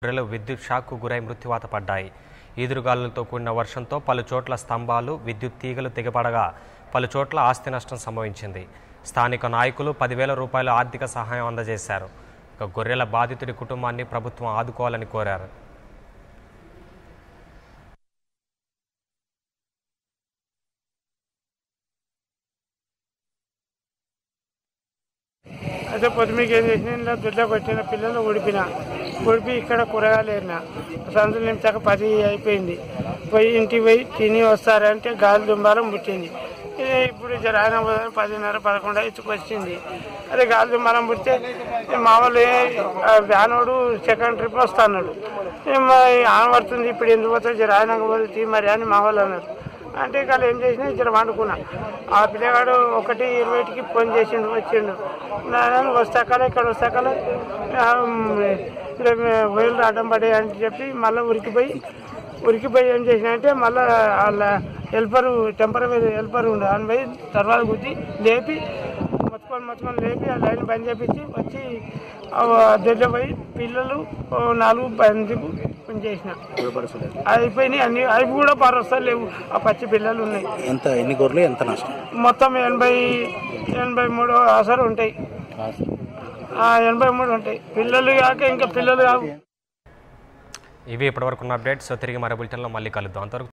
గొర్రెలు విద్యుత్ షాక్కు గురై మృత్యువాత పడ్డాయి. ఈదురుగాలులతో కూడిన వర్షంతో పలు చోట్ల స్తంభాలు, విద్యుత్ తీగలు తెగపడగా పలు చోట్ల ఆస్తి నష్టం సంభవించింది. స్థానిక నాయకులు 10,000 రూపాయల ఆర్థిక సహాయం అందజేశారు. గొర్రెల బాధితుడి కుటుంబాన్ని ప్రభుత్వం ఆదుకోవాలని కోరారు. అయితే పొద్దుమికి ఏం చేసిన ఇలా దొడ్లో కొట్టిన పిల్లలు ఉడిపి ఇక్కడ కూరగాయలు ఏరినా సందులు నిమిషాక 10 అయిపోయింది. ఇంటికి పోయి తిని వస్తారంటే గాలి దుంబారం పుట్టింది. ఇప్పుడు ఆయన 10:30, 11 ఇచ్చుకు వచ్చింది. అదే గాలి దుంబారం పుడితే మామూలు వ్యానోడు సెకండ్ ట్రిప్ వస్తున్నాడు. ఆమె పడుతుంది, ఇప్పుడు ఎందుకు పోతుంది ఆయన పోతుంది మరి అని మా వాళ్ళు అన్నారు. అంటే ఇక ఏం చేసినా ఇద్దరు వండుకున్నా. ఆ పిల్లగాడు 1:20కి ఫోన్ చేసిండు, వచ్చిండు. నేను వస్తాకలే ఇక్కడ వస్తాకలే వేలు అడ్డం పడే అని చెప్పి మళ్ళీ ఉరికిపోయి ఏం చేసిన అంటే మళ్ళీ వాళ్ళ టెంపరీ హెల్పర్ ఉండే అని పోయి తర్వాత గుద్ది లేపి మొత్తుకొని లేపి ఆ లైన్ బంద్ చేపించి వచ్చి దొడ్లో పోయి పిల్లలు 4 బందికు చేసిన అయిపోయినాయి. అవి కూడా భరోసా లేవు. ఆ పచ్చి పిల్లలు ఉన్నాయి. ఎన్ని గొర్రెలు ఎంత నష్టం? మొత్తం 83 ఆసరు ఉంటాయి. 83 ఉంటాయి. పిల్లలు కాక ఇంకా పిల్లలు కావు. ఇవి ఇప్పటివరకు ఉన్న అప్డేట్స్. తిరిగి మరో బులెటిన్లో మళ్ళీ కలుద్దాం. అంతవరకు